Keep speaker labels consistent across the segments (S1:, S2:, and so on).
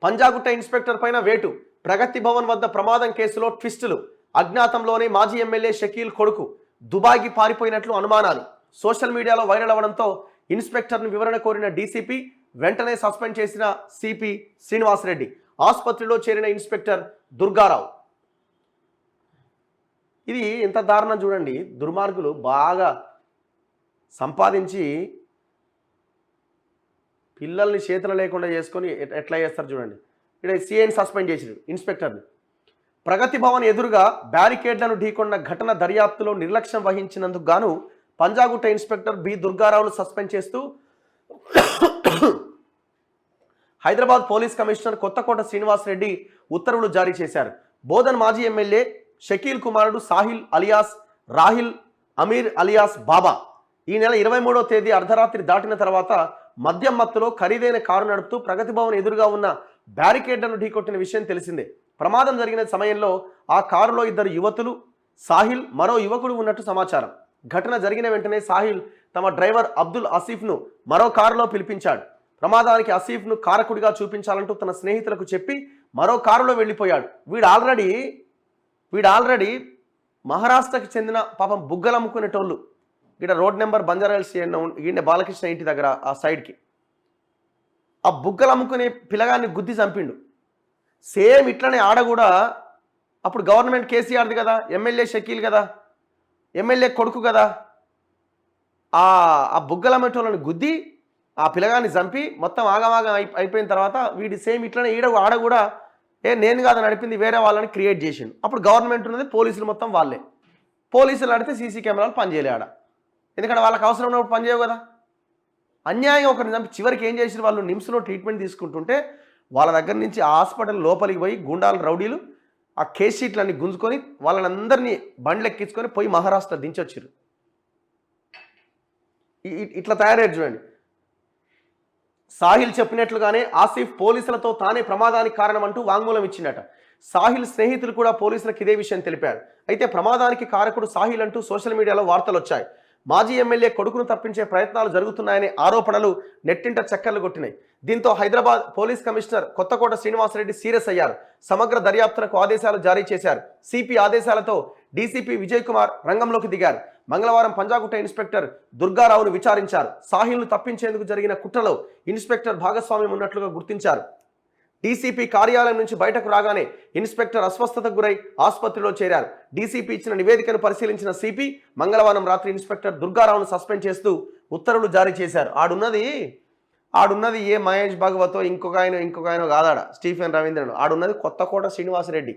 S1: Panjagutta inspector పైన వేటు. ప్రగతి భవన్ వద్ద ప్రమాదం కేసులో ట్విస్టులు. అజ్ఞాతంలోనే మాజీ ఎమ్మెల్యే షకీల్ కొడుకు దుబాయ్కి పారిపోయినట్లు అనుమానాలు. సోషల్ మీడియాలో వైరల్ అవడంతో ఇన్స్పెక్టర్ను వివరణ కోరిన డీసీపీ వెంటనే సస్పెండ్ చేసిన సిపి శ్రీనివాసరెడ్డి. ఆసుపత్రిలో చేరిన ఇన్స్పెక్టర్ దుర్గారావు. ఇది ఎంత దారుణం చూడండి. దుర్మార్గులు బాగా సంపాదించి పిల్లల్ని చేతులు లేకుండా చేసుకొని ఎట్లా చేస్తారు చూడండి. ఇక్కడ సిఐని సస్పెండ్ చేసిరు ఇన్స్పెక్టర్ని. ప్రగతి భవన్ ఎదురుగా బ్యారికేడ్లను ఢీకొన్న ఘటన దర్యాప్తులో నిర్లక్ష్యం వహించినందుకు గాను పంజాగుట్ట ఇన్స్పెక్టర్ బి దుర్గారావును సస్పెండ్ చేస్తూ హైదరాబాద్ పోలీస్ కమిషనర్ కొత్తకోట శ్రీనివాసరెడ్డి ఉత్తర్వులు జారీ చేశారు. బోధన్ మాజీ ఎమ్మెల్యే షకీల్ కుమారుడు సాహిల్ అలియాస్ రాహిల్ అమీర్ అలియాస్ బాబా ఈ నెల 23వ తేదీ అర్ధరాత్రి దాటిన తర్వాత మద్యం మత్తులో ఖరీదైన కారు నడుపుతూ ప్రగతి భవన్ ఎదురుగా ఉన్న బ్యారికేడ్లను ఢీకొట్టిన విషయం తెలిసిందే. ప్రమాదం జరిగిన సమయంలో ఆ కారులో 2 యువతులు, సాహిల్, మరో యువకుడు ఉన్నట్టు సమాచారం. ఘటన జరిగిన వెంటనే సాహిల్ తమ డ్రైవర్ అబ్దుల్ ఆసిఫ్ను మరో కారులో పిలిపించాడు. ప్రమాదానికి ఆసిఫ్ను కారకుడిగా చూపించాలంటూ తన స్నేహితులకు చెప్పి మరో కారులో వెళ్ళిపోయాడు. వీడు ఆల్రెడీ మహారాష్ట్రకి చెందిన పాపం బుగ్గలు అమ్ముకునేటోళ్ళు. ఇక్కడ రోడ్ నెంబర్ బంజారాహిల్స్ ఈయన బాలకృష్ణ ఇంటి దగ్గర ఆ సైడ్కి ఆ బుగ్గలు అమ్ముకునే పిల్లగాన్ని గుద్ది చంపిండు. సేమ్ ఇట్లనే ఆడ కూడా అప్పుడు గవర్నమెంట్ కేసీఆర్ది కదా, ఎమ్మెల్యే షకీల్ కదా, ఎమ్మెల్యే కొడుకు కదా, ఆ బుగ్గలు అమ్మేటోళ్ళని గుద్ది ఆ పిల్లగాన్ని చంపి మొత్తం ఆగమాగం అయిపోయిన తర్వాత వీడి సేమ్ ఇట్లనే ఆడ కూడా నేను కాదు నడిపింది వేరే వాళ్ళని క్రియేట్ చేసిండు. అప్పుడు గవర్నమెంట్ ఉన్నది, పోలీసులు మొత్తం వాళ్ళే. పోలీసులు ఆడితే సీసీ కెమెరాలు పనిచేయలే ఆడ, ఎందుకంటే వాళ్ళకి అవసరం ఉన్నప్పుడు పనిచేయవు కదా. అన్యాయం ఒకరిని చంపి చివరికి ఏం చేసిన వాళ్ళు నిమ్స్లో ట్రీట్మెంట్ తీసుకుంటుంటే వాళ్ళ దగ్గర నుంచి ఆ హాస్పిటల్ లోపలికి పోయి గుండాలు రౌడీలు ఆ కేస్ షీట్లన్నీ గుంజుకొని వాళ్ళని అందరినీ బండ్లు ఎక్కించుకొని పోయి మహారాష్ట్ర దించొచ్చారు. ఇట్లా తయారయ్యారు చూడండి. సాహిల్ చెప్పినట్లుగానే ఆసిఫ్ పోలీసులతో తానే ప్రమాదానికి కారణమంటూ వాంగ్మూలం ఇచ్చిందట. సాహిల్ స్నేహితులు కూడా పోలీసులకు ఇదే విషయం తెలిపారు. అయితే ప్రమాదానికి కారకుడు సాహిల్ అంటూ సోషల్ మీడియాలో వార్తలు వచ్చాయి. మాజీ ఎమ్మెల్యే కొడుకును తప్పించే ప్రయత్నాలు జరుగుతున్నాయనే ఆరోపణలు నెట్టింట చక్కర్లు కొట్టినాయి. దీంతో Hyderabad police commissioner Kothakota Srinivasa Reddy serious అయ్యారు. సమగ్ర దర్యాప్తులకు ఆదేశాలు జారీ చేశారు. సిపి ఆదేశాలతో డీసీపీ విజయ్ కుమార్ రంగంలోకి దిగారు. మంగళవారం పంజాగుట్ట ఇన్స్పెక్టర్ దుర్గారావును విచారించారు. సాహిల్ను తప్పించేందుకు జరిగిన కుట్రలో ఇన్స్పెక్టర్ భాగస్వామ్యం ఉన్నట్లుగా గుర్తించారు. డీసీపీ కార్యాలయం నుంచి బయటకు రాగానే ఇన్స్పెక్టర్ అస్వస్థతకు గురై ఆసుపత్రిలో చేరారు. డీసీపీ ఇచ్చిన నివేదికను పరిశీలించిన సిపి మంగళవారం రాత్రి ఇన్స్పెక్టర్ దుర్గారావును సస్పెండ్ చేస్తూ ఉత్తర్వులు జారీ చేశారు. ఆడున్నది ఏ మహేష్ భాగవతో ఇంకొక ఆయన కాదాడ స్టీఫెన్ రవీంద్రన్. ఆడున్నది కొత్తకోట శ్రీనివాసరెడ్డి.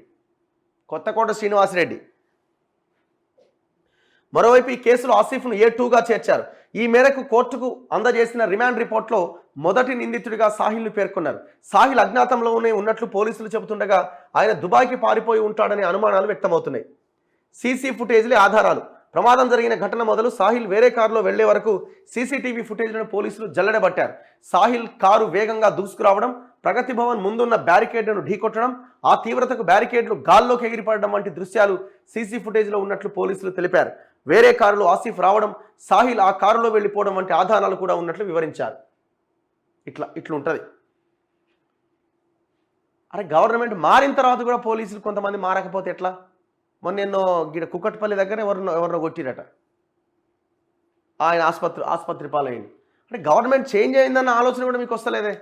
S1: మరోవైపు ఈ కేసులో ఆసిఫ్ను A2గా చేర్చారు. ఈ మేరకు కోర్టుకు అందజేసిన రిమాండ్ రిపోర్ట్లో మొదటి నిందితుడిగా సాహిల్ను పేర్కొన్నారు. సాహిల్ అజ్ఞాతంలోనే ఉన్నట్లు పోలీసులు చెబుతుండగా ఆయన దుబాయ్కి పారిపోయి ఉంటాడనే అనుమానాలు వ్యక్తమవుతున్నాయి. సీసీ ఫుటేజ్లే ఆధారాలు. ప్రమాదం జరిగిన ఘటన మొదలు సాహిల్ వేరే కారులో వెళ్లే వరకు సీసీటీవీ ఫుటేజ్లను పోలీసులు జల్లెడబట్టారు. సాహిల్ కారు వేగంగా దూసుకురావడం, ప్రగతి భవన్ ముందున్న బ్యారికేడ్లను ఢీకొట్టడం, ఆ తీవ్రతకు బ్యారికేడ్లు గాల్లోకి ఎగిరిపడడం వంటి దృశ్యాలు సీసీ ఫుటేజ్లో ఉన్నట్లు పోలీసులు తెలిపారు. వేరే కారులో ఆసిఫ్ రావడం, సాహిల్ ఆ కారులో వెళ్ళిపోవడం వంటి ఆధారాలు కూడా ఉన్నట్లు వివరించారు. ఇట్లుంటుంది. అరే గవర్నమెంట్ మారిన తర్వాత కూడా పోలీసులు కొంతమంది మారకపోతే ఎట్లా? మొన్న ఎన్నో గిడ కుక్కట్పల్లి దగ్గర ఎవరినో కొట్టిరట, ఆయన ఆసుపత్రి పాలైంది. అంటే గవర్నమెంట్ చేంజ్ అయిందన్న ఆలోచన కూడా మీకు వస్తలేదే.